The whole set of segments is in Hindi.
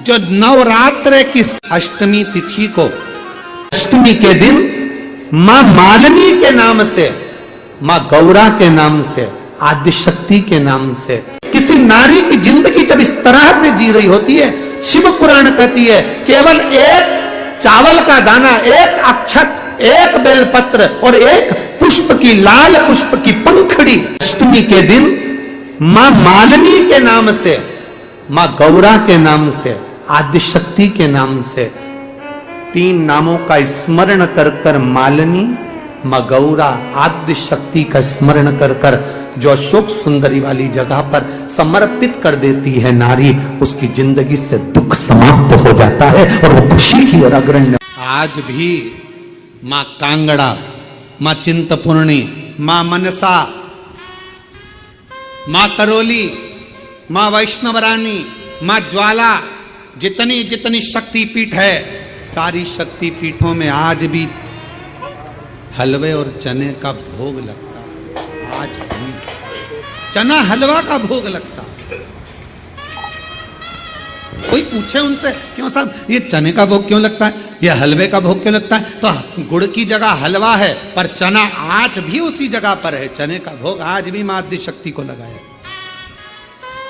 जो नवरात्र की अष्टमी तिथि को, अष्टमी के दिन मां मालिनी के नाम से, मां गौरा के नाम से, आदि शक्ति के नाम से किसी नारी की जिंदगी जब इस तरह से जी रही होती है, शिव पुराण कहती है केवल एक चावल का दाना, एक अक्षत, एक बेलपत्र और एक पुष्प की, लाल पुष्प की पंखड़ी, अष्टमी के दिन मां मालिनी के नाम से, मां गौरा के नाम से, आदि शक्ति के नाम से, तीन नामों का स्मरण कर कर मालिनी, मां गौरा, आदि शक्ति का स्मरण कर कर जो अशोक सुंदरी वाली जगह पर समर्पित कर देती है नारी, उसकी जिंदगी से दुख समाप्त हो जाता है और वो खुशी की ओर अग्रणी। आज भी मां कांगड़ा, मां चिंतपूर्णी, मां मनसा, मां करोली, मां वैष्णवरानी, मां ज्वाला, जितनी जितनी शक्तिपीठ है, सारी शक्तिपीठों में आज भी हलवे और चने का भोग लगता है। आज भी चना हलवा का भोग लगता है। कोई पूछे उनसे, क्यों साहब ये चने का भोग क्यों लगता है, ये हलवे का भोग क्यों लगता है, तो गुड़ की जगह हलवा है पर चना आज भी उसी जगह पर है। चने का भोग आज भी मां आदि शक्ति को लगाया।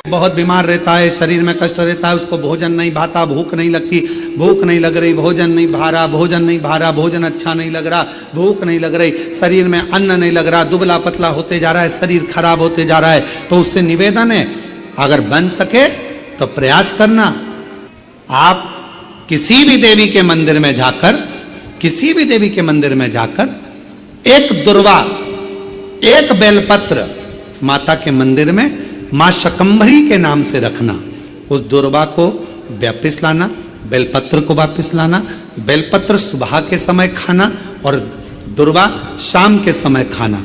बहुत बीमार रहता है, शरीर में कष्ट रहता है, उसको भोजन नहीं भाता, भूख नहीं लगती, भूख नहीं लग रही, भोजन नहीं भा रहा, भोजन नहीं भा रहा, भोजन अच्छा नहीं लग रहा, भूख नहीं लग रही, शरीर में अन्न नहीं लग रहा, दुबला पतला होते जा रहा है, शरीर खराब होते जा रहा है, तो उससे निवेदन है अगर बन सके तो प्रयास करना। आप किसी भी देवी के मंदिर में जाकर, किसी भी देवी के मंदिर में जाकर एक दुर्वा, एक बेलपत्र माता के मंदिर में मां शकंभरी के नाम से रखना। उस दुर्वा को वापिस लाना, बेलपत्र को वापिस लाना। बेलपत्र सुबह के समय खाना और दुर्वा शाम के समय खाना।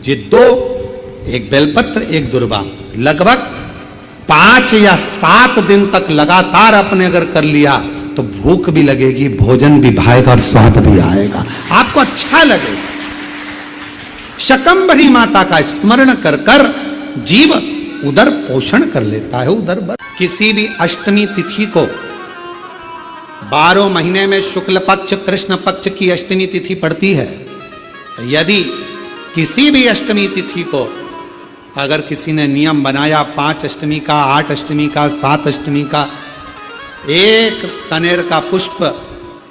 ये दो, एक बेलपत्र एक दुर्वा, लगभग 5 या 7 दिन तक लगातार आपने अगर कर लिया तो भूख भी लगेगी, भोजन भी भाएगा और स्वाद भी आएगा, आपको अच्छा लगेगा। शकंभरी माता का स्मरण कर कर जीव उदर पोषण कर लेता है। उदर किसी भी अष्टमी तिथि को 12 महीने में शुक्ल पक्ष कृष्ण पक्ष की अष्टमी तिथि पड़ती है। यदि किसी भी अष्टमी तिथि को अगर किसी ने नियम बनाया 5 अष्टमी का, 8 अष्टमी का, 7 अष्टमी का, एक कनेर का पुष्प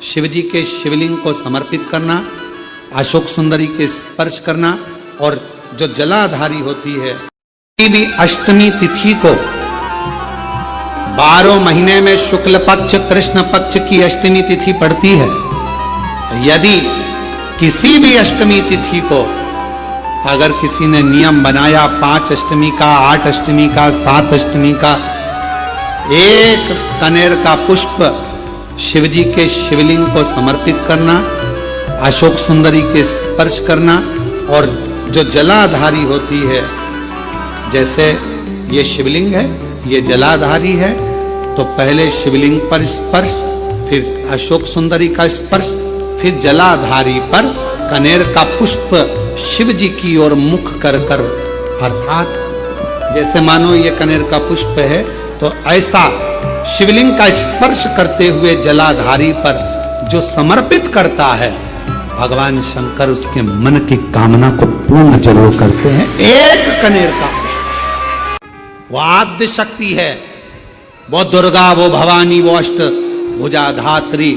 शिवजी के शिवलिंग को समर्पित करना, अशोक सुंदरी के स्पर्श करना, और जो जलाधारी होती है, किसी भी अष्टमी तिथि को 12 महीने में शुक्ल पक्ष कृष्ण पक्ष की अष्टमी तिथि पड़ती है। यदि किसी भी अष्टमी तिथि को अगर किसी ने नियम बनाया 5 अष्टमी का, 8 अष्टमी का, 7 अष्टमी का, एक कनेर का पुष्प शिवजी के शिवलिंग को समर्पित करना, अशोक सुंदरी के स्पर्श करना, और जो जलाधारी होती है, जैसे ये शिवलिंग है, ये जलाधारी है, तो पहले शिवलिंग पर स्पर्श, फिर अशोक सुंदरी का स्पर्श, फिर जलाधारी पर कनेर का पुष्प शिव जी की ओर मुख कर कर, अर्थात जैसे मानो ये कनेर का पुष्प है तो ऐसा शिवलिंग का स्पर्श करते हुए जलाधारी पर जो समर्पित करता है, भगवान शंकर उसके मन की कामना को पूर्ण जरूर करते हैं। एक कनेर का वो आद्य शक्ति है, वो दुर्गा, वो भवानी, वो अष्ट भुजाधात्री,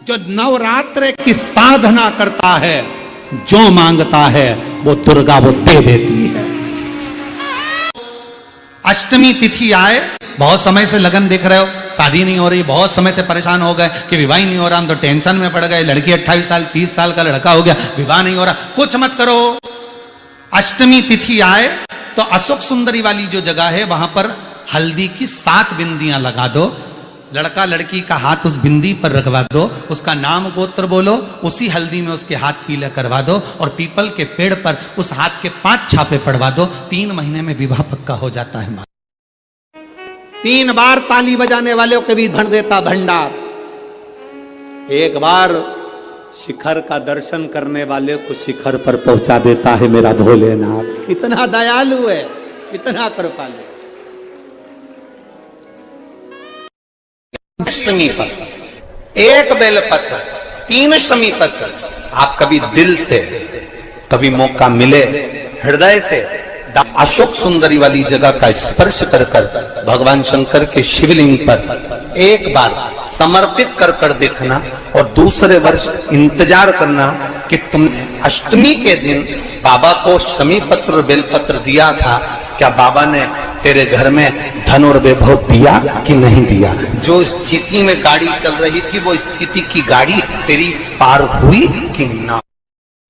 जो नवरात्र की साधना करता है, जो मांगता है वो दुर्गा वो दे देती है। अष्टमी तिथि आए, बहुत समय से लगन देख रहे हो, शादी नहीं हो रही, बहुत समय से परेशान हो गए कि विवाह ही नहीं हो रहा, हम तो टेंशन में पड़ गए, लड़की 28 साल 30 साल का लड़का हो गया, विवाह नहीं हो रहा, कुछ मत करो। अष्टमी तिथि आए तो अशोक सुंदरी वाली जो जगह है वहां पर हल्दी की 7 बिंदियां लगा दो, लड़का लड़की का हाथ उस बिंदी पर रखवा दो, उसका नाम गोत्र बोलो, उसी हल्दी में उसके हाथ पीला करवा दो, और पीपल के पेड़ पर उस हाथ के 5 छापे पड़वा दो। 3 महीने में विवाह पक्का हो जाता है। 3 बार ताली बजाने वालों के भी भर देता भंडार, एक बार शिखर का दर्शन करने वाले को शिखर पर पहुंचा देता है मेरा भोलेनाथ। इतना दयालु है, इतना कृपालु। अष्टमी पर एक बेलपत्र, 3 अष्टमी पत्र। आप कभी दिल से, कभी मौका मिले हृदय से अशोक सुंदरी वाली जगह का स्पर्श कर कर भगवान शंकर के शिवलिंग पर एक बार समर्पित कर कर देखना, और दूसरे वर्ष इंतजार करना कि तुम अष्टमी के दिन बाबा को शमी पत्र बेलपत्र दिया था, क्या बाबा ने तेरे घर में धन और वैभव दिया कि नहीं दिया। जो स्थिति में गाड़ी चल रही थी वो स्थिति की गाड़ी तेरी पार हुई कि ना।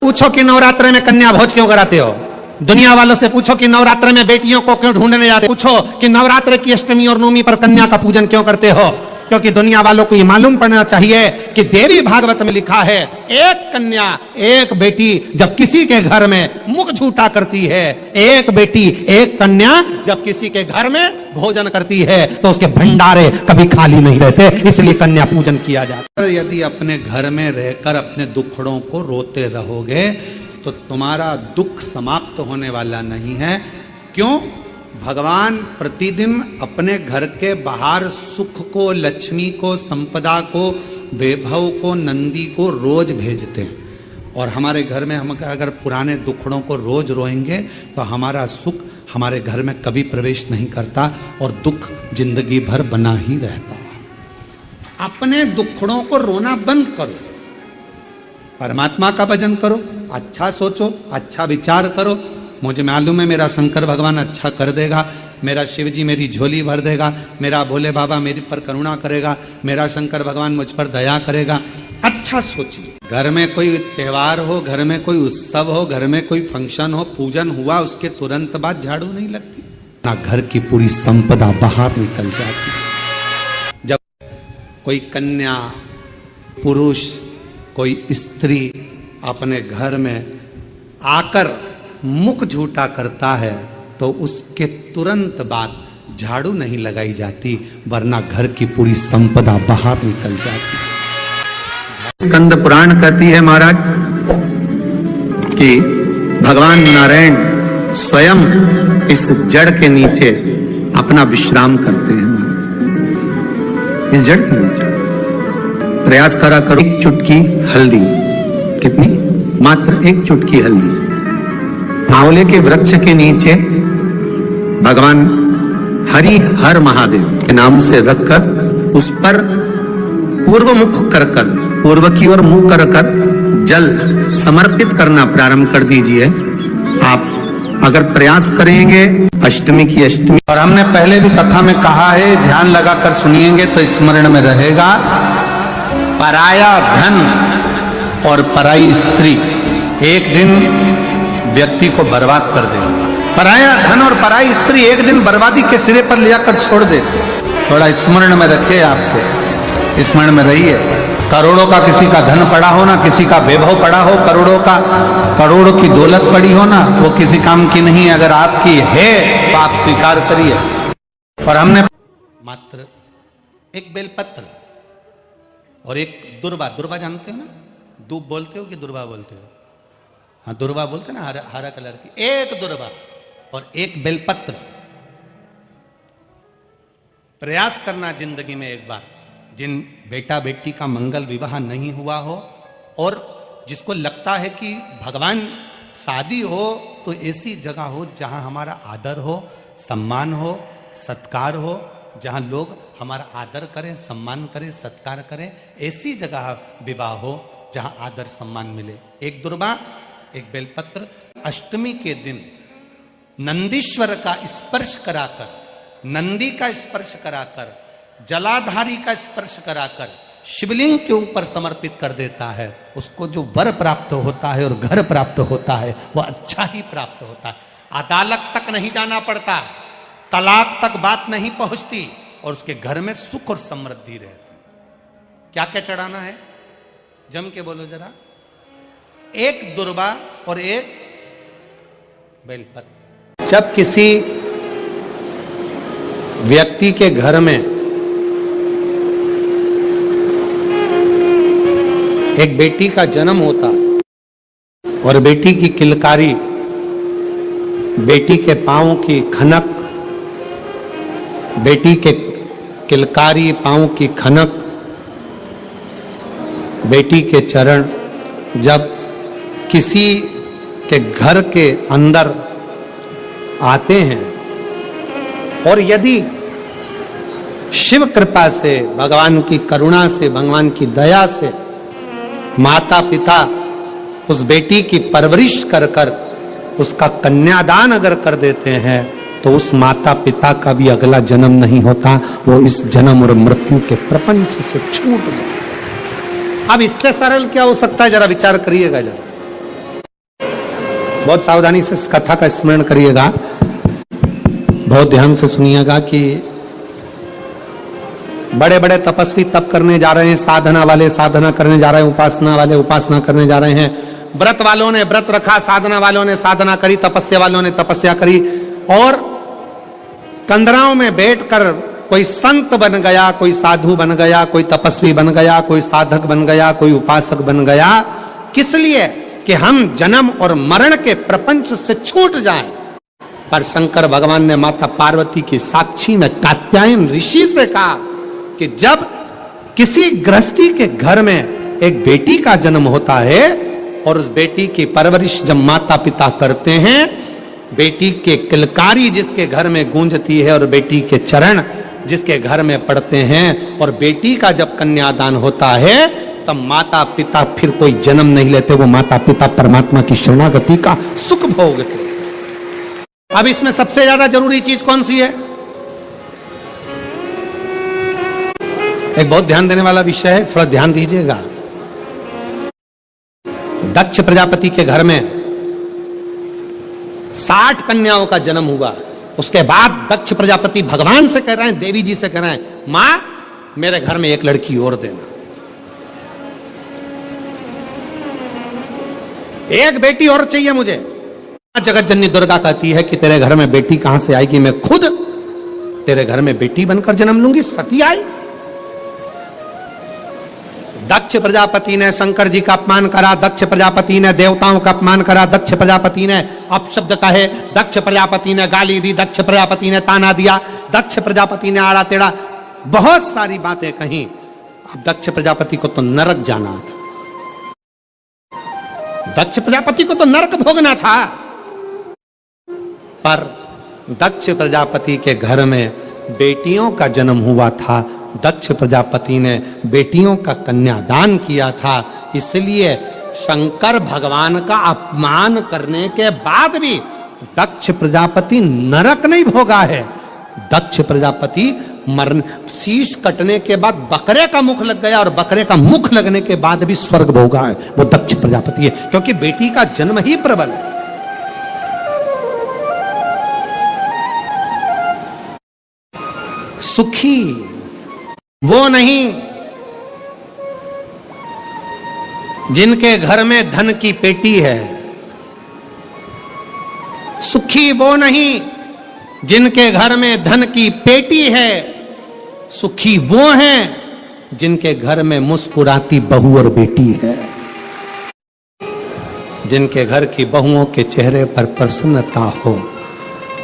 पूछो कि नवरात्र में कन्या भोज क्यों कराते हो। दुनिया वालों से पूछो कि नवरात्र में बेटियों को क्यों ढूंढने जाते हो। पूछो कि नवरात्र की अष्टमी और नवमी पर कन्या का पूजन क्यों करते हो। क्योंकि दुनिया वालों को ये मालूम पड़ना चाहिए कि देवी भागवत में लिखा है, एक कन्या एक बेटी जब किसी के घर में मुख झूठा करती है, एक बेटी एक कन्या जब किसी के घर में भोजन करती है तो उसके भंडारे कभी खाली नहीं रहते, इसलिए कन्या पूजन किया जाता है। यदि अपने घर में रहकर अपने दुखड़ों को रोते रहोगे तो तुम्हारा दुख समाप्त होने वाला नहीं है। क्यों? भगवान प्रतिदिन अपने घर के बाहर सुख को, लक्ष्मी को, संपदा को, वैभव को, नंदी को रोज भेजते हैं। और हमारे घर में हम अगर पुराने दुखड़ों को रोज रोएंगे तो हमारा सुख हमारे घर में कभी प्रवेश नहीं करता और दुख जिंदगी भर बना ही रहता। अपने दुखड़ों को रोना बंद करो, परमात्मा का भजन करो, अच्छा सोचो, अच्छा विचार करो। मुझे मालूम है मेरा शंकर भगवान अच्छा कर देगा, मेरा शिव जी मेरी झोली भर देगा, मेरा भोले बाबा मेरे पर करुणा करेगा, मेरा शंकर भगवान मुझ पर दया करेगा। अच्छा सोचिए। घर में कोई त्योहार हो, घर में कोई उत्सव हो, घर में कोई फंक्शन हो, पूजन हुआ, उसके तुरंत बाद झाड़ू नहीं लगती ना, घर की पूरी संपदा बाहर निकल जाती। जब कोई कन्या, पुरुष, कोई स्त्री अपने घर में आकर मुख झूठा करता है तो उसके तुरंत बाद झाड़ू नहीं लगाई जाती, वरना घर की पूरी संपदा बाहर निकल जाती। स्कंद पुराण कहती है महाराज कि भगवान नारायण स्वयं इस जड़ के नीचे अपना विश्राम करते हैं। महाराज इस जड़ के नीचे प्रयास करा करो। एक चुटकी हल्दी, कितनी? मात्र एक चुटकी हल्दी आंवले के वृक्ष के नीचे भगवान हरि हर महादेव के नाम से रखकर उस पर पूर्व मुख कर कर, पूर्व की ओर मुख कर कर जल समर्पित करना प्रारंभ कर दीजिए। आप अगर प्रयास करेंगे अष्टमी की अष्टमी, और हमने पहले भी कथा में कहा है, ध्यान लगाकर सुनिएंगे तो स्मरण में रहेगा, पराया धन और पराई स्त्री एक दिन व्यक्ति को बर्बाद कर देंगे। पराया धन और पराई स्त्री एक दिन बर्बादी के सिरे पर ले जाकर छोड़ दे। थोड़ा स्मरण में रखिए, आपको स्मरण में रहिए। करोड़ों का किसी का धन पड़ा हो ना, किसी का वैभव पड़ा हो, करोड़ों की दौलत पड़ी हो ना, वो किसी काम की नहीं। अगर आपकी है तो आप स्वीकार करिए। और हमने मात्र एक बेलपत्र और एक दुर्वा, दुर्वा जानते हो ना, दूब बोलते हो कि दुर्वा बोलते हो? हाँ, दुर्वा बोलते ना, हरा कलर की। एक दुर्वा और एक बेलपत्र। प्रयास करना जिंदगी में एक बार, जिन बेटा बेटी का मंगल विवाह नहीं हुआ हो और जिसको लगता है कि भगवान शादी हो तो ऐसी जगह हो जहां हमारा आदर हो, सम्मान हो, सत्कार हो, जहां लोग हमारा आदर करें, सम्मान करें, सत्कार करें, ऐसी जगह विवाह हो जहां आदर सम्मान मिले। एक दुर्वा, एक बेलपत्र। अष्टमी के दिन नंदीश्वर का स्पर्श कराकर, नंदी का स्पर्श कराकर, जलाधारी का स्पर्श कराकर शिवलिंग के ऊपर समर्पित कर देता है, उसको जो वर प्राप्त होता है और घर प्राप्त होता है वो अच्छा ही प्राप्त होता है। अदालत तक नहीं जाना पड़ता, तलाक तक बात नहीं पहुंचती और उसके घर में सुख और समृद्धि रहती। क्या क्या चढ़ाना है? जम के बोलो जरा। एक दुर्वा और एक बेलपत्र। जब किसी व्यक्ति के घर में एक बेटी का जन्म होता और बेटी की किलकारी, बेटी के पांव की खनक, बेटी के किलकारी, पांव की खनक, बेटी के चरण जब किसी के घर के अंदर आते हैं और यदि शिव कृपा से, भगवान की करुणा से, भगवान की दया से माता पिता उस बेटी की परवरिश कर कर उसका कन्यादान अगर कर देते हैं तो उस माता पिता का भी अगला जन्म नहीं होता, वो इस जन्म और मृत्यु के प्रपंच से छूट गए। अब इससे सरल क्या हो सकता है, जरा विचार करिएगा, जरा बहुत सावधानी से इस कथा का स्मरण करिएगा, बहुत ध्यान से सुनिएगा कि बड़े बड़े तपस्वी तप करने जा रहे हैं, साधना वाले साधना करने जा रहे हैं, उपासना वाले उपासना करने जा रहे हैं, व्रत वालों ने व्रत रखा, साधना वालों ने साधना करी, तपस्या वालों ने तपस्या करी, और कंदराओं में बैठकर कोई संत बन गया, कोई साधु बन गया, कोई तपस्वी बन गया, कोई साधक बन गया, कोई उपासक बन गया। किस लिए? कि हम जन्म और मरण के प्रपंच से छूट जाएं। पर शंकर भगवान ने माता पार्वती की साक्षी में कात्यायन ऋषि से कहा कि जब किसी गृहस्थी के घर में एक बेटी का जन्म होता है और उस बेटी की परवरिश जब माता पिता करते हैं, बेटी के किलकारी जिसके घर में गूंजती है और बेटी के चरण जिसके घर में पड़ते हैं, और बेटी का जब कन्यादान होता है तब माता पिता फिर कोई जन्म नहीं लेते, वो माता पिता परमात्मा की शरणागति का सुख भोगते। अब इसमें सबसे ज्यादा जरूरी चीज कौन सी है? एक बहुत ध्यान देने वाला विषय है, थोड़ा ध्यान दीजिएगा। दक्ष प्रजापति के घर में 60 कन्याओं का जन्म हुआ। उसके बाद दक्ष प्रजापति भगवान से कह रहे हैं, देवी जी से कह रहे हैं, मां मेरे घर में एक लड़की और देना, एक बेटी और चाहिए मुझे। जगत जननी दुर्गा कहती है कि तेरे घर में बेटी कहां से आएगी, मैं खुद तेरे घर में बेटी बनकर जन्म लूंगी। सती आई। दक्ष प्रजापति ने शंकर जी का अपमान करा, दक्ष प्रजापति ने देवताओं का अपमान करा, दक्ष प्रजापति ने अपशब्द कहे, दक्ष प्रजापति ने गाली दी, दक्ष प्रजापति ने ताना दिया, दक्ष प्रजापति ने आड़ा टेढ़ा बहुत सारी बातें कही। अब दक्ष प्रजापति को तो नरक जाना था, दक्ष प्रजापति को तो नरक भोगना था। पर दक्ष प्रजापति के घर में बेटियों का जन्म हुआ था, दक्ष प्रजापति ने बेटियों का कन्यादान किया था, इसलिए शंकर भगवान का अपमान करने के बाद भी दक्ष प्रजापति नरक नहीं भोगा है। दक्ष प्रजापति मरण, शीश कटने के बाद बकरे का मुख लग गया और बकरे का मुख लगने के बाद भी स्वर्ग भोगा है, वो दक्ष प्रजापति है, क्योंकि बेटी का जन्म ही प्रबल है। सुखी वो नहीं जिनके घर में धन की पेटी है, सुखी वो नहीं जिनके घर में धन की पेटी है, सुखी वो हैं जिनके घर में मुस्कुराती बहू और बेटी है, जिनके घर की बहुओं के चेहरे पर प्रसन्नता हो,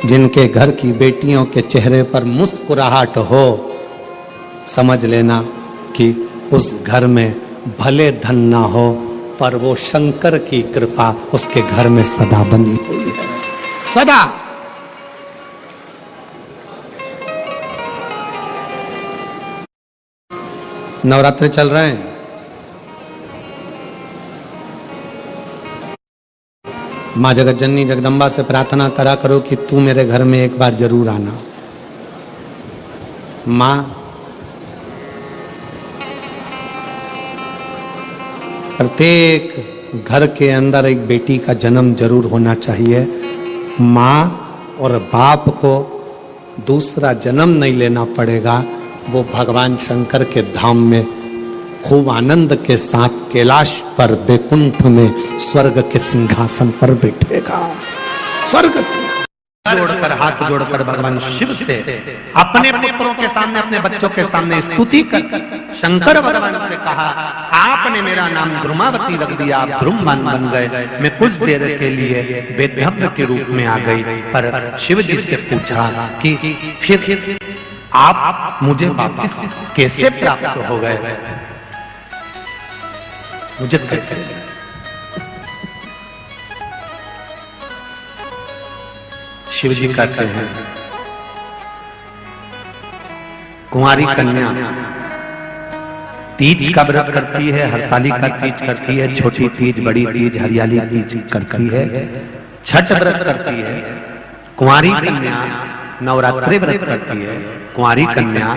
जिनके घर की बेटियों के चेहरे पर मुस्कुराहट हो। समझ लेना कि उस घर में भले धन ना हो पर वो शंकर की कृपा उसके घर में सदा बनी हुई है, सदा। नवरात्र चल रहे हैं, मां जगत जननी जगदम्बा से प्रार्थना करा करो कि तू मेरे घर में एक बार जरूर आना। मां प्रत्येक घर के अंदर एक बेटी का जन्म जरूर होना चाहिए। मां और बाप को दूसरा जन्म नहीं लेना पड़ेगा, वो भगवान शंकर के धाम में खूब आनंद के साथ कैलाश पर बैकुंठ में स्वर्ग के सिंहासन पर बैठेगा। स्वर्ग से जोड़कर, हाथ जोड़कर भगवान शिव से अपने पुत्रों के सामने, अपने बच्चों के सामने स्तुति कर शंकर भगवान से कहा, आपने मेरा नाम ब्रह्मावती रख दिया, आप ब्रह्मवान बन गए, मैं कुछ देर के लिए वेदव्य के रूप में आ गई। पर शिव जी से पूछा कि फिर आप मुझे वापस कैसे प्राप्त हो गए, मुझे कैसे? शिव जी कहते हैं, कुंवारी कन्या तीज का व्रत करती है, हरतालिका तीज करती है, छोटी तीज, बड़ी तीज, हरियाली तीज करती है, छठ व्रत करती है। कुंवारी कन्या नवरात्रि व्रत करती है। कुंवारी कन्या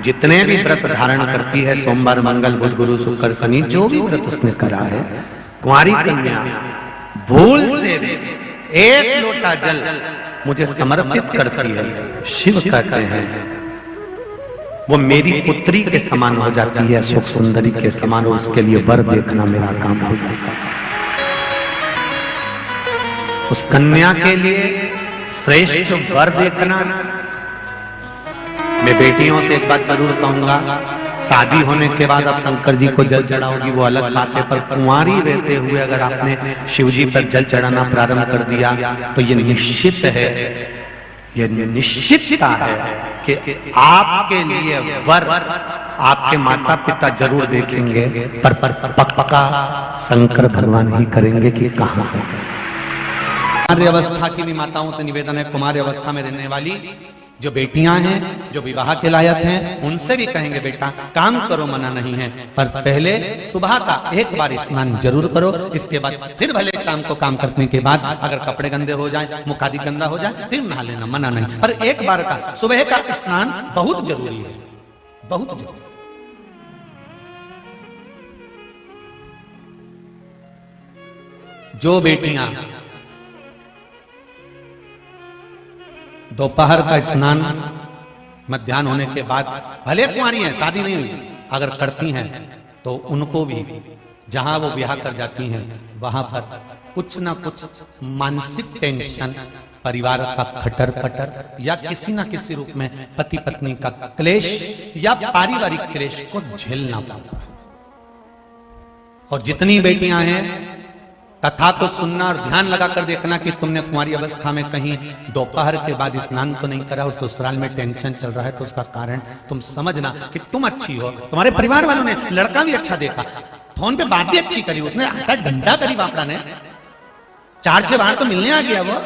जितने भी व्रत धारण करती है, सोमवार, मंगल, बुध, गुरु, शुक्र, शनि, जो भी व्रत उसने करा है, कुंवारी कन्या भूल से एक लोटा जल मुझे समर्पित करती है। शिव कहते हैं वो मेरी पुत्री के समान हो जाती है, सुख सुंदरी के समान। उसके लिए वर देखना मेरा काम हो जाता है। उस कन्या के लिए श्रेष्ठ वर देखना। मैं बेटियों से एक बात जरूर कहूंगा, शादी होने के बाद आप शंकर जी को जल चढ़ाओगी वो अलग बात है, पर कुंवारी रहते हुए अगर आपने शिव जी पर जल चढ़ाना प्रारंभ कर दिया तो ये निश्चित है, ये निश्चितता है कि आपके लिए वर आपके माता पिता जरूर देखेंगे, पर पक्का शंकर भगवान ही करेंगे कि कहां है। कुमार्य अवस्था की भी माताओं से निवेदन है, कुमार्य अवस्था में रहने वाली जो बेटियां हैं, जो विवाह के लायक हैं, उनसे भी कहेंगे बेटा काम करो, मना नहीं है, पर पहले सुबह का एक बार स्नान जरूर करो। इसके बाद फिर भले शाम को काम करने के बाद अगर कपड़े गंदे हो जाए, मुख आदि गंदा हो जाए, फिर नहा लेना, मना नहीं, पर एक बार का सुबह का स्नान बहुत जरूरी है, बहुत जरूरी। जो बेटियां दोपहर का स्नान मध्याह्न होने के बाद, भले कुंवारी हैं, शादी नहीं हुई, अगर करती हैं तो उनको भी जहां वो ब्याह कर जाती हैं वहां पर कुछ ना कुछ मानसिक टेंशन, परिवार का खटर पटर या किसी ना किसी रूप में पति पत्नी का क्लेश या पारिवारिक क्लेश को झेलना पड़ता। और जितनी बेटियां हैं कथा को सुनना और ध्यान लगाकर देखना कि तुमने कुंवारी अवस्था में कहीं दोपहर के बाद स्नान तो नहीं करा और ससुराल में टेंशन चल रहा है, तो उसका कारण तुम समझना कि तुम अच्छी हो, तुम्हारे परिवार वालों ने लड़का भी अच्छा देखा, फोन पे बात भी अच्छी करी, उसने 8 घंटा करी, बापड़ा ने 4 से बाहर तो मिलने आ गया, वो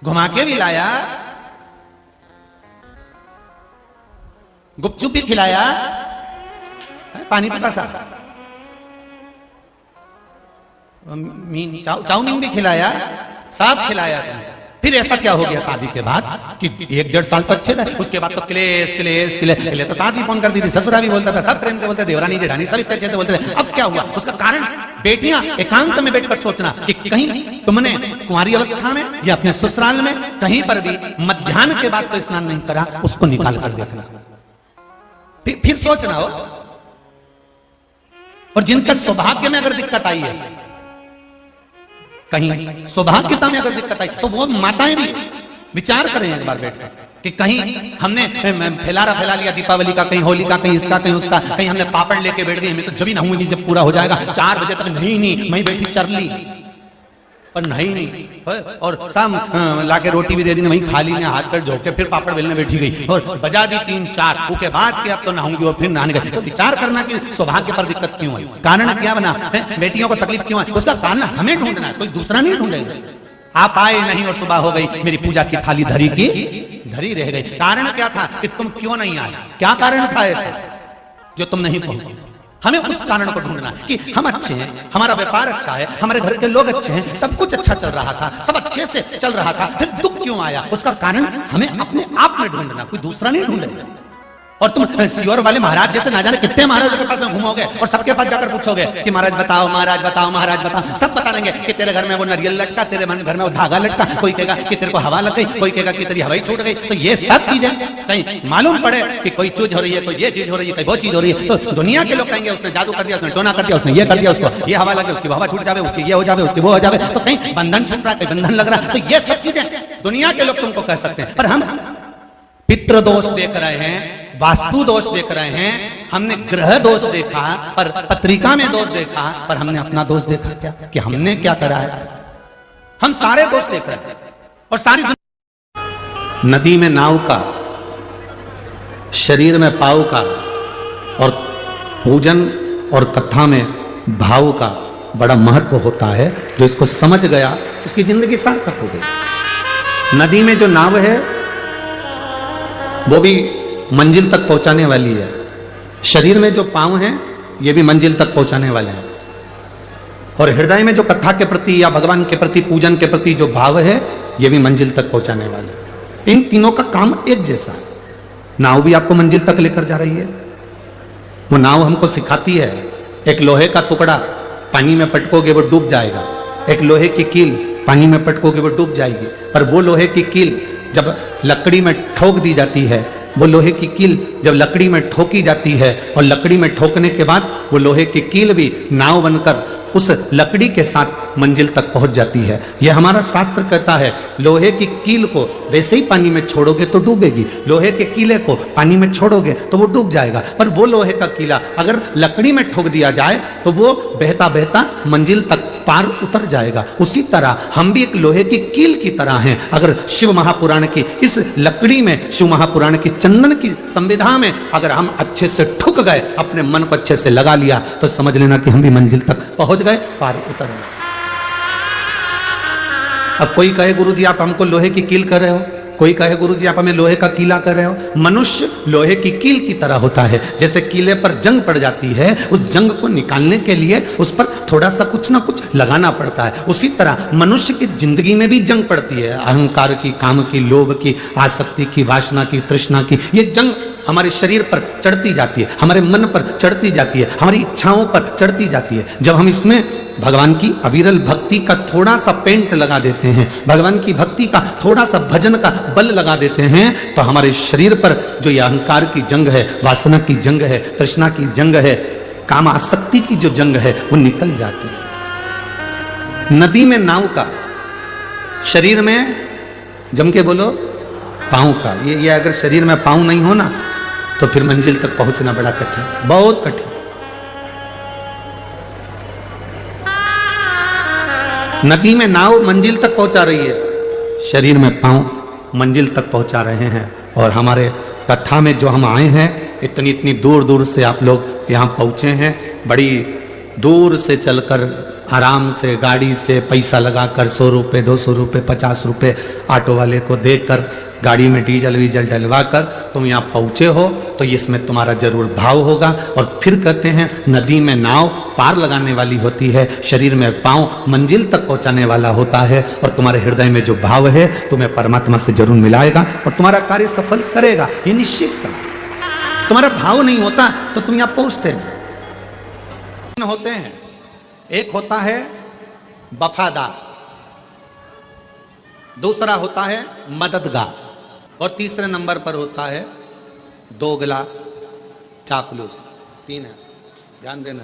घुमा के भी लाया, गुपचुप भी खिलाया, पानी पता सा चाउमीन भी खिलाया, सब खिलाया। फिर ऐसा क्या हो गया शादी के बाद कि 1-1.5 साल तो अच्छे रहे, उसके बाद तो क्लेश क्लेश क्लेश। पहले तो सास भी फोन करती थी, ससुरा भी बोलता था, सब प्रेम से बोलते, देवरानी जेठानी सब इतने अच्छे से बोलते थे। अब क्या हुआ? उसका कारण बेटियां एकांत में बैठकर सोचना कि कहीं तुमने कुंवारी अवस्था में या अपने ससुराल में कहीं पर भी मध्याह्न के बाद तो स्नान नहीं करा, उसको निकाल कर देखना, फिर सोचना हो। और जिनका सौभाग्य में अगर दिक्कत आई है, कहीं सौभाग्यता में अगर दिक्कत आई, तो वो माताएं भी विचार करें एक बार बैठकर कि कहीं हमने फैला लिया दीपावली का, कहीं होली का, कहीं इसका, कहीं उसका, कहीं हमने पापड़ लेके बैठ गए, मैं तो जब ही नहाऊंगी जब पूरा हो जाएगा, 4 बजे तक नहीं मैं बैठी चरली, पर नहीं। और शाम लाके रोटी भी दे दी, वहीं खा ली, हाथ पैर धो के फिर पापड़ बेलने बैठी गई और बजा दी 3-4, उसके बाद कि अब तो नहाऊंगी और फिर नहाने गई। तो विचार करना कि सौभाग्य पर दिक्कत क्यों आई, कारण क्या बना, बेटियों को तकलीफ क्यों आई, उसका कारण हमें ढूंढना है, कोई दूसरा नहीं ढूंढेगा। आप आए नहीं और सुबह हो गई, मेरी पूजा की थाली धरी रह गई, कारण क्या था कि तुम क्यों नहीं आए, क्या कारण था ऐसा जो तुम नहीं पहुंचे। हमें उस कारण को ढूंढना कि हम अच्छे हैं, हमारा व्यापार अच्छा है, हमारे घर के लोग अच्छे हैं, सब कुछ अच्छा चल रहा था, सब अच्छे से चल रहा था, फिर दुख क्यों आया, उसका कारण हमें अपने आप में ढूंढना, कोई दूसरा नहीं ढूंढेगा। और तुम सियोर वाले महाराज जैसे ना जाने कितने महाराज के पास में घूमोगे और सबके पास जाकर पूछोगे कि महाराज बताओ, महाराज बताओ, महाराज बताओ, सब बता देंगे कि तेरे घर में वो नारियल लटका, तेरे घर में वो धागा लटका, कोई कहेगा कि तेरे को हवा लग गई, कोई कहेगा कि तेरी हवाई छूट गई। तो ये सब चीजें कहीं मालूम पड़े कि कोई चीज हो रही है, कोई ये चीज हो रही है, कोई वो चीज हो रही है, तो दुनिया के लोग कहेंगे उसने जादू कर दिया, उसने टोना कर दिया, उसने ये कर दिया, उसको ये हवा लगे, उसकी हवा छूट जावे, उसकी ये हो जावे, उसकी वो हो जावे, तो कहीं बंधन छूट रहा है, कहीं बंधन लग रहा है। तो ये सब चीजें दुनिया के लोग तुमको कह सकते हैं, पर हम पितृ दोष देख रहे हैं, वास्तु दोष देख रहे हैं, हमने ग्रह दोष देखा, पर पत्रिका में दोष देखा, पर हमने अपना दोष देखा क्या कि हमने क्या करा है। हम सारे दोष देख रहे हैं और सारी नदी में नाव का शरीर में पाव का और पूजन और कथा में भाव का बड़ा महत्व होता है। जो इसको समझ गया उसकी जिंदगी सार्थक हो गई। नदी में जो नाव है वो भी मंजिल तक पहुंचाने वाली है। शरीर में जो पांव हैं ये भी मंजिल तक पहुंचाने वाले हैं। और हृदय में जो कथा के प्रति या भगवान के प्रति पूजन के प्रति जो भाव है ये भी मंजिल तक पहुंचाने वाले हैं। इन तीनों का काम एक जैसा है। नाव भी आपको मंजिल तक लेकर जा रही है। वो नाव हमको सिखाती है, एक लोहे का टुकड़ा पानी में पटकोगे वो डूब जाएगा, एक लोहे की कील पानी में पटकोगे वो डूब जाएगी। पर वो लोहे की कील जब लकड़ी में ठोक दी जाती है, वो लोहे की कील जब लकड़ी में ठोकी जाती है और लकड़ी में ठोकने के बाद वो लोहे की कील भी नाव बनकर उस लकड़ी के साथ मंजिल तक पहुंच जाती है। यह हमारा शास्त्र कहता है, लोहे की कील को वैसे ही पानी में छोड़ोगे तो डूबेगी, लोहे के कीले को पानी में छोड़ोगे तो वो डूब जाएगा। पर वो लोहे का कीला अगर लकड़ी में ठोक दिया जाए तो वो बहता बहता मंजिल तक पार उतर जाएगा। उसी तरह हम भी एक लोहे की कील की तरह हैं। अगर शिव महापुराण की इस लकड़ी में, शिव महापुराण की चंदन की संविधा में अगर हम अच्छे से ठुक गए, अपने मन को अच्छे से लगा लिया, तो समझ लेना कि हम भी मंजिल तक पहुंच गए, पार उतर गए। अब कोई कहे गुरुजी आप हमको लोहे की कील कर रहे हो, कोई कहे गुरुजी आप हमें लोहे का कीला कर रहे हो। मनुष्य लोहे की कील की तरह होता है। जैसे कीले पर जंग पड़ जाती है, उस जंग को निकालने के लिए उस पर थोड़ा सा कुछ ना कुछ लगाना पड़ता है। उसी तरह मनुष्य की जिंदगी में भी जंग पड़ती है, अहंकार की, काम की, लोभ की, आसक्ति की, वासना की, तृष्णा की। ये जंग हमारे शरीर पर चढ़ती जाती है, हमारे मन पर चढ़ती जाती है, हमारी इच्छाओं पर चढ़ती जाती है। जब हम इसमें भगवान की अविरल भक्ति का थोड़ा सा पेंट लगा देते हैं, भगवान की भक्ति का थोड़ा सा भजन का बल लगा देते हैं, तो हमारे शरीर पर जो ये अहंकार की जंग है, वासना की जंग है, तृष्णा की जंग है, काम आसक्ति की जो जंग है, वो निकल जाती है। नदी में नाव का, शरीर में जम के बोलो पांव का। ये अगर शरीर में पांव नहीं हो ना तो फिर मंजिल तक पहुंचना बड़ा कठिन, बहुत कठिन। नदी में नाव मंजिल तक पहुंचा रही है, शरीर में पांव मंजिल तक पहुंचा रहे हैं। और हमारे कथा में जो हम आए हैं, इतनी इतनी दूर दूर से आप लोग यहाँ पहुंचे हैं, बड़ी दूर से चलकर आराम से गाड़ी से पैसा लगाकर 100 रुपये, 200 रुपये, 50 रुपये ऑटो वाले को देकर, गाड़ी में डीजल वीजल डलवा कर तुम यहाँ पहुँचे हो, तो इसमें तुम्हारा जरूर भाव होगा। और फिर कहते हैं नदी में नाव पार लगाने वाली होती है, शरीर में पांव मंजिल तक पहुँचाने वाला होता है। और तुम्हारे हृदय में जो भाव है तुम्हें परमात्मा से जरूर मिलाएगा और तुम्हारा कार्य सफल करेगा, ये निश्चित है। तुम्हारा भाव नहीं होता तो तुम यहाँ पहुँचते होते हैं। एक होता है वफादार, दूसरा होता है मददगार, और तीसरे नंबर पर होता है दोगला, चापलूस। 3 है, ध्यान देना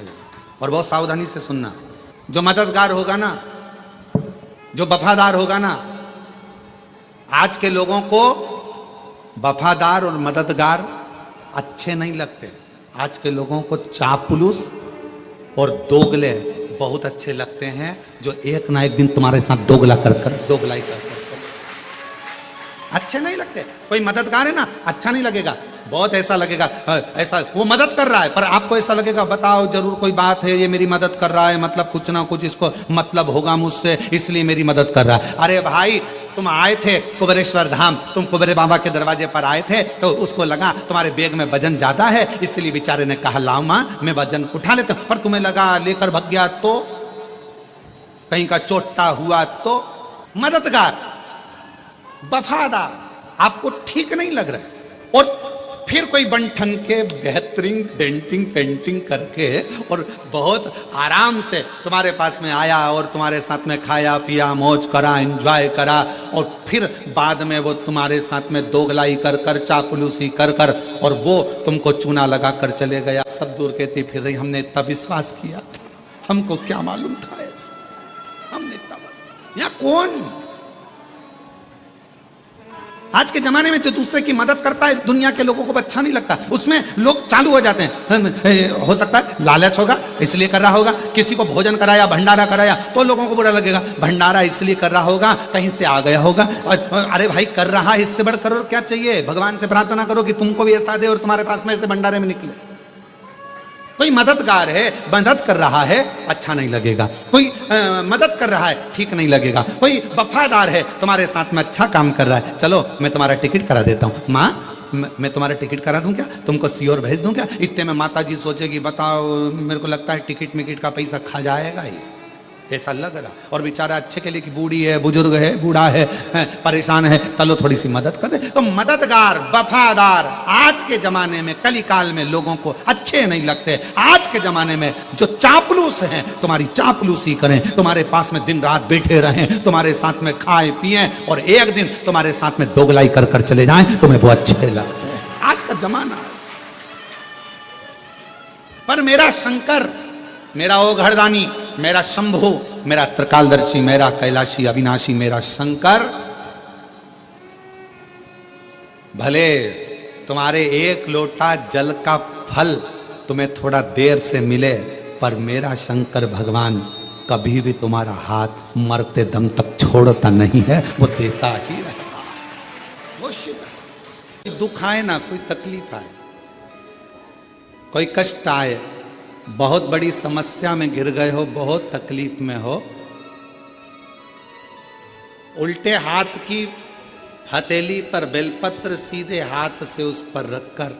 और बहुत सावधानी से सुनना। जो मददगार होगा ना, जो वफादार होगा ना, आज के लोगों को वफादार और मददगार अच्छे नहीं लगते। आज के लोगों को चापलूस और दोगले बहुत अच्छे लगते हैं, जो एक ना एक दिन तुम्हारे साथ दोगला कर दोगलाई कर अच्छे नहीं लगते। कोई मददगार है ना, अच्छा नहीं लगेगा, बहुत ऐसा लगेगा, ऐसा वो मदद कर रहा है, पर आपको ऐसा लगेगा बताओ जरूर कोई बात है, ये मेरी मदद कर रहा है, मतलब कुछ ना कुछ इसको मतलब होगा मुझसे, इसलिए मेरी मदद कर रहा है। अरे भाई, तुम आए थे कुबेरेश्वर धाम, तुम कुबेरे बाबा के दरवाजे पर आए थे, तो उसको लगा तुम्हारे बैग में वजन ज्यादा है, इसलिए बेचारे ने कहा लाओ माँ मैं वजन उठा लेता हूं। पर तुम्हें लगा लेकर भग गया तो, कहीं का चोटा हुआ तो। मददगार, वफादार आपको ठीक नहीं लग रहा है, और फिर कोई बंठन के बेहतरीन डेंटिंग पेंटिंग करके और बहुत आराम से तुम्हारे पास में आया और तुम्हारे साथ में खाया पिया, मौज करा, एंजॉय करा, और फिर बाद में वो तुम्हारे साथ में दोगलाई कर कर, चापलूसी कर कर, और वो तुमको चूना लगा कर चले गया। सब दूर कहती फिर रही हमने इतना विश्वास किया था, हमको क्या मालूम था ऐसा, हमने इतना यहाँ कौन आज के जमाने में जो दूसरे की मदद करता है दुनिया के लोगों को अच्छा नहीं लगता, उसमें लोग चालू हो जाते हैं। हो सकता है लालच होगा इसलिए कर रहा होगा, किसी को भोजन कराया भंडारा कराया तो लोगों को बुरा लगेगा, भंडारा इसलिए कर रहा होगा कहीं से आ गया होगा। और अरे भाई कर रहा है, इससे बढ़कर और क्या चाहिए? भगवान से प्रार्थना करो कि तुमको भी ऐसा दे और तुम्हारे पास में ऐसे भंडारे में निकले। कोई मददगार है, मदद कर रहा है, अच्छा नहीं लगेगा। कोई मदद कर रहा है, ठीक नहीं लगेगा। कोई वफादार है, तुम्हारे साथ में अच्छा काम कर रहा है, चलो मैं तुम्हारा टिकट करा देता हूँ, माँ मैं तुम्हारा टिकट करा दूं क्या, तुमको सियोर भेज दूं क्या। इतने में माता जी सोचेगी बताओ मेरे को लगता है टिकट मिकट का पैसा खा जाएगा ही, ऐसा लग रहा। और बेचारा अच्छे के लिए कि बूढ़ी है, बुजुर्ग है, बूढ़ा है, परेशान है, चलो थोड़ी सी मदद कर दे। तो मददगार वफादार आज के जमाने में कली काल में लोगों को अच्छे नहीं लगते। आज के जमाने में जो चापलूस हैं तुम्हारी चापलूसी करें, तुम्हारे पास में दिन रात बैठे रहें, तुम्हारे साथ में खाए पिए और एक दिन तुम्हारे साथ में दोगलाई कर कर चले जाएं, तुम्हें वो अच्छे लगते हैं। आज का जमाना है। पर मेरा शंकर, मेरा ओघड़दानी, मेरा शंभु, मेरा त्रिकालदर्शी, मेरा कैलाशी अविनाशी, मेरा शंकर भले तुम्हारे एक लोटा जल का फल तुम्हें थोड़ा देर से मिले, पर मेरा शंकर भगवान कभी भी तुम्हारा हाथ मरते दम तक छोड़ता नहीं है, वो देता ही रहेगा। वो शिव दुख आए ना, कोई तकलीफ आए, कोई कष्ट आए, बहुत बड़ी समस्या में गिर गए हो, बहुत तकलीफ में हो, उल्टे हाथ की हथेली पर बेलपत्र सीधे हाथ से उस पर रखकर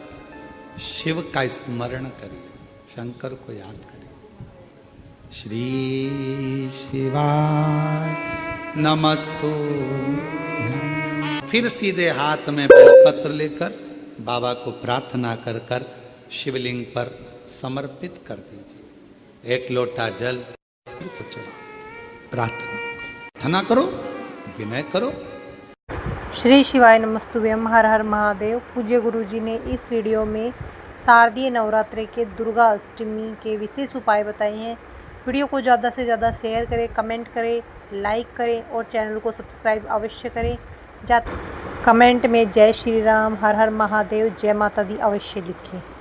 शिव का स्मरण करिए, शंकर को याद करिए। श्री शिवाय नमस्तु। फिर सीधे हाथ में बेलपत्र लेकर बाबा को प्रार्थना कर कर शिवलिंग पर समर्पित कर दीजिए। एक लोटा जल को चढ़ाओ, प्रार्थना करो, विनय करो। श्री शिवाय नमस्तुभ्यम। हर हर महादेव। पूज्य गुरु जी ने इस वीडियो में शारदीय नवरात्रि के दुर्गा अष्टमी के विशेष उपाय बताए हैं। वीडियो को ज़्यादा से ज़्यादा शेयर करें, कमेंट करें, लाइक करें और चैनल को सब्सक्राइब अवश्य करें। कमेंट में जय श्री राम, हर हर महादेव, जय माता दी अवश्य लिखें।